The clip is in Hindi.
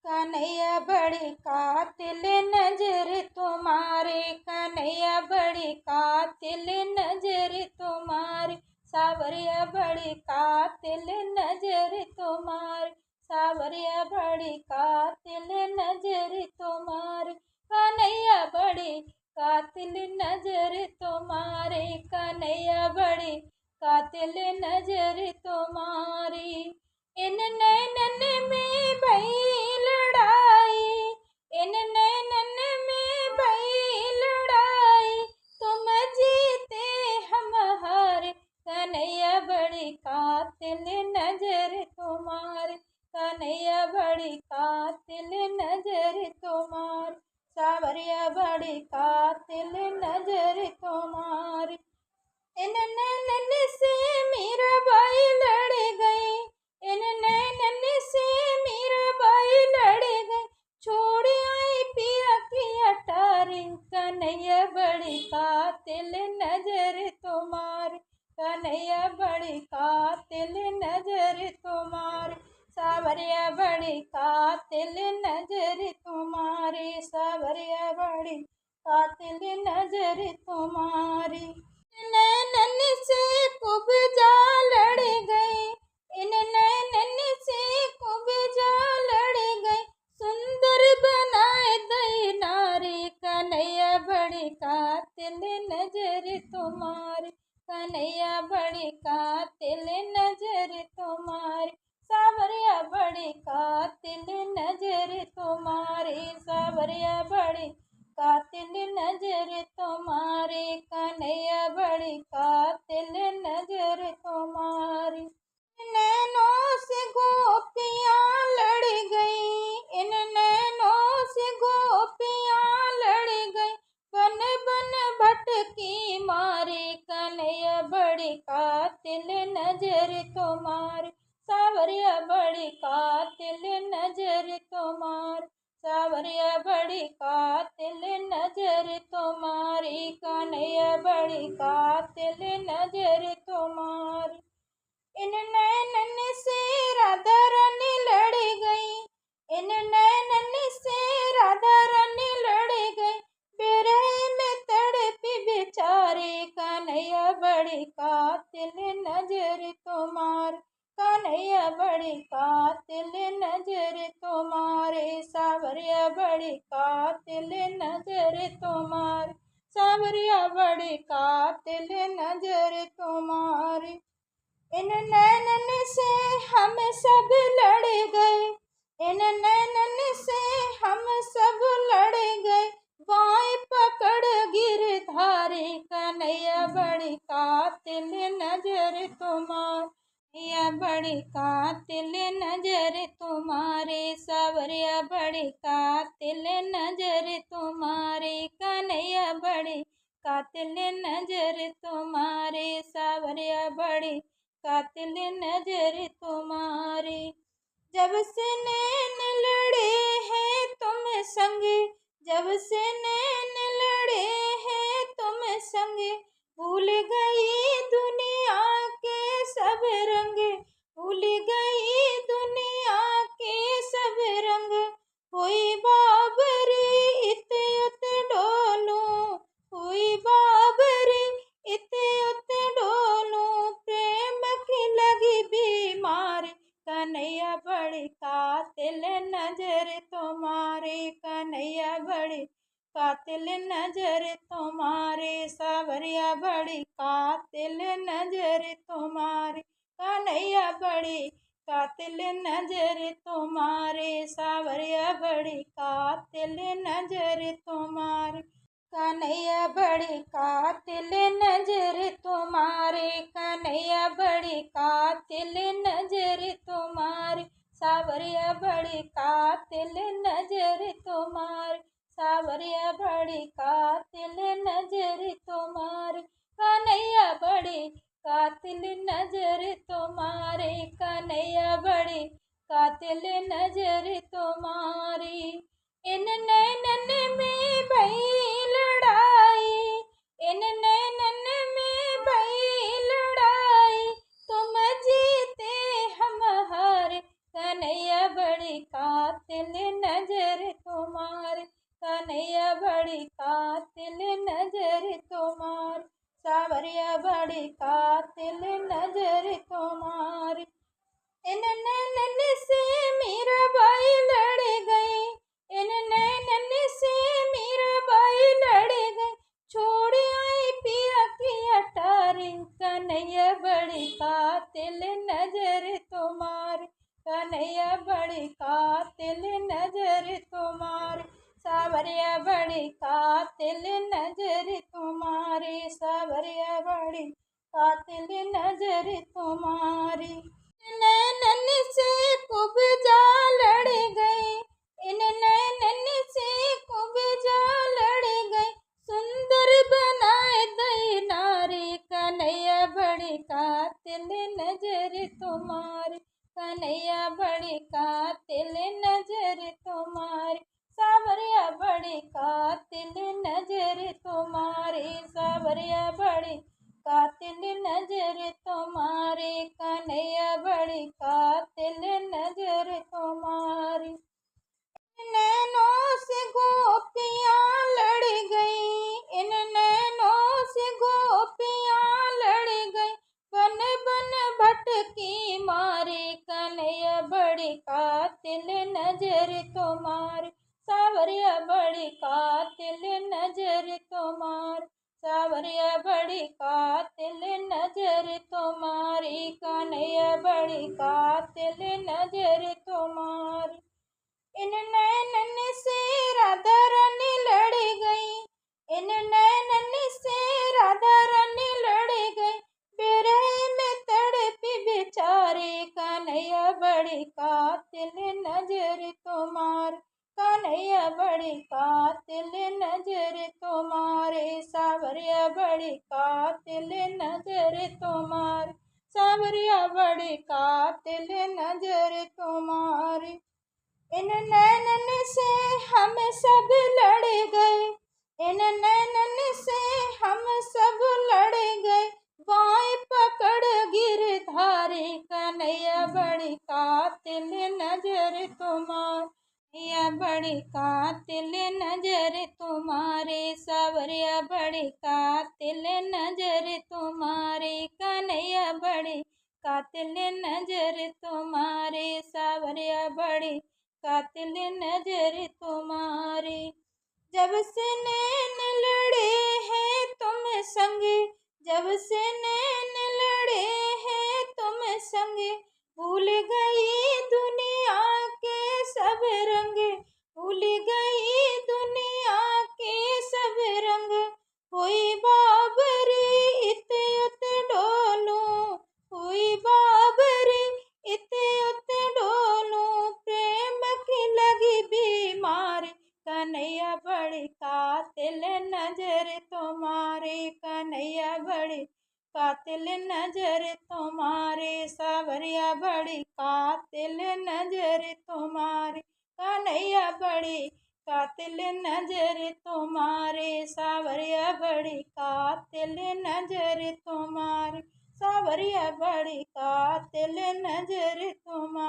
कन्हैया बड़ी कातिल नजर तुम्हारे, कन्हैया बड़ी कातिल नजर तुम्हारी, सावरिया बड़ी कातिल नजर तुम्हारी, सावरिया बड़ी कातिल नजर तुम्हारी, कन्हैया बड़ी कातिल नजर तुम्हारे, कन्हैया बड़ी कातिल नजर तुम्हारी। इन नैनन में भई लड़ाई, इन नैनन में भई लड़ाई, तुम जीते हम हारे, कन्हैया बड़ी कातिल नजर तुम्हारी, कन्हैया बड़ी कातिल नजर तुम्हारी, सावरिया बड़ी कातिल नजर तुम्हारी। इन नैनन से मीराबाई लड़ गई, इन नैनन से मीराबाई लड़ गई, छोड़ आई पिया की अटारी, कन्हैया बड़ी कातिल नजर तुम्हारी, कन्हैया बड़ी कातिल नजर तुम्हारी, सावरिया बड़ी कातिल नजर तुम्हारी, सावरिया बड़ी कातिल नजर तुम्हारी। नैनन से कुब्जा लड़ गई, इन नैनन से कुब्जा लड़ गई, सुंदर बनाए दई नारी, कन्हैया बड़ी कातिल नजर तुम्हारी, कन्हैया बड़ी कातिल नजर तुम्हारी, सावरिया बड़ी कातिल नजर तुम्हारी, सावरिया बड़ी कातिल नजर तुम्हारी, कन्हैया बड़ी कातिल नजर तुम्हारी। नैनों से गोपियां लड़ गई, इन नैनों से गोपियां लड़ गई, बन बन भटकी मारी, कन्हैया बड़ी कातिल नजर तुम्हारी, सावरिया बड़ी कातिल नजर तुम्हारी, सावरिया बड़ी कातिल नजर तुम्हारी, कन्हैया बड़ी कातिल नजर तुम्हारी। इन नैनन से राधा रानी लड़ गई, इन नैनन से राधा रानी लड़ गई, बिरह में तड़पी बेचारी, कन्हैया बड़ी कातिल नजर तुम्हारी, कन्हैया बड़ी कातिल नजर तुम्हारे, सावरिया बड़ी कातिल नजर तुम्हारी, सावरिया बड़ी कातिल नजर तुम्हारी। इन नैनन से हम सब लड़ गए, इन नैनन से हम सब लड़ गए, बाएं पकड़ गिरधारी, कन्हैया बड़ी कातिल नजर तुम्हारी, कन्हैया बड़ी कातिल नजर तुम्हारे, सावरिया बड़ी कातिल नजर तुम्हारे, कन्हैया बड़ी कातिल नजर तुम्हारे, सावरिया बड़ी कातिल नजर तुम्हारी। जब से नैन लड़े हैं तुम संग, जब से नैन लड़े हैं तुम संग, भूल गई दुनिया के सब रंग, भूल गई दुनिया के सब रंग, हुई बाबरी इत उत डोलूं, हुई बाबरी इत उत डोलूं, प्रेम की लगी बीमारी, कन्हैया बड़ी कातिल नजर तुम्हारी, कन्हैया बड़ी कातिल नजर तुम्हारे, सावरिया बड़ी कातिल नजर तुम्हारी, कन्हैया बड़ी कातिल नजर तुम्हारे, सावरिया बड़ी कातिल नजर तुम्हारी, कन्हैया बड़ी कातिल नजर तुम्हारे, कन्हैया बड़ी कातिल नजर तुम्हारी, सावरिया बड़ी कातिल नजर तुम्हारी, सावरिया बड़ी कातिल नजर तुम्हारी, कन्हैया बड़ी कातिल नजर तुम्हारे, कन्हैया बड़ी कातिल नजर तुम्हारी। इन नैनन में भई लड़ाई, इन नैनन में भई लड़ाई, तुम जीते हम हारे, कन्हैया बड़ी कातिल कन्हैया बड़ी कातिल नजर तुम्हारी, सावरिया बड़ी कातिल नजर तुम्हारी। इन नैनन से मीराबाई लड़ गई, इन नैनन से मीराबाई लड़ गई, छोड़ आई पिया की अटारी, कन्हैया बड़ी कातिल नजर तुम्हारी, कन्हैया बड़ी कातिल नजर तुम्हारी, सावरिया बड़ी कातिल नजर तुम्हारी, सावरिया बड़ी कातिल नजर तुम्हारी। नैनन से कुब्जा लड़ गई, इन नैनन से कुब्जा लड़ गई, सुंदर बनाए दई नारी, कन्हैया बड़ी कातिल नजर तुम्हारी, कन्हैया बड़ी कातिल नजर तुम्हारी, सावरिया बड़ी कातिल नजर तुम्हारी, सावरिया बड़ी कातिल नजर तुम्हारी, कन्हैया बड़ी कातिल नजर तुम्हारी। नैनों से गोपियां लड़ गई, इन नैनों से गोपियां लड़ गई, बन बन भटकी मारी, कन्हैया बड़ी कातिल नजर तुम्हारी, सावरिया बड़ी कातिल नजर तुम्हारी, सावरिया बड़ी कातिल नजर तुम्हारी, कन्हैया बड़ी कातिल नजर तुम्हारी। इन नैनन से राधा रानी लड़ गई, इन नैनन से राधा रानी लड़ गई, बिरह में तड़पी बेचारी, कन्हैया बड़ी कातिल नजर तुम्हारी, कन्हैया बड़ी कातिल नजर तुम्हारी, सावरिया बड़ी कातिल नजर तुम्हारी, सावरिया बड़ी कातिल नजर तुम्हारी। इन नैनन से हम सब लड़ गए, इन नैनन से हम सब लड़ गए, बाएं पकड़ गिरधारी, कन्हैया बड़ी कातिल नजर तुम्हारी, कन्हैया बड़ी कातिल नजर तुम्हारी, सावरिया बड़ी कातिल नजर तुम्हारी, कन्हैया बड़ी कातिल नजर तुम्हारी, सावरिया बड़ी कातिल नजर तुम्हारी। जब से नैन लड़े हैं तुम संग, जब से नैन लड़े हैं तुम संग, भूल गई दुनिया के सब रंग, भूल गई दुनिया के सब रंग, हुई बाबरी इत उत डोलूं, हुई बाबरी इत उत डोलूं, प्रेम की लगी बीमारी, कन्हैया बड़ी कातिल नजर तुम्हारी, कन्हैया बड़ी कातिल नजर तुम्हारी, सावरिया बड़ी कातिल नजर तुम्हारी, कन्हैया बड़ी कातिल नजर तुम्हारी, सावरिया बड़ी कातिल नजर तुम्हारी, सावरिया बड़ी कातिल नजर तुम्हारी।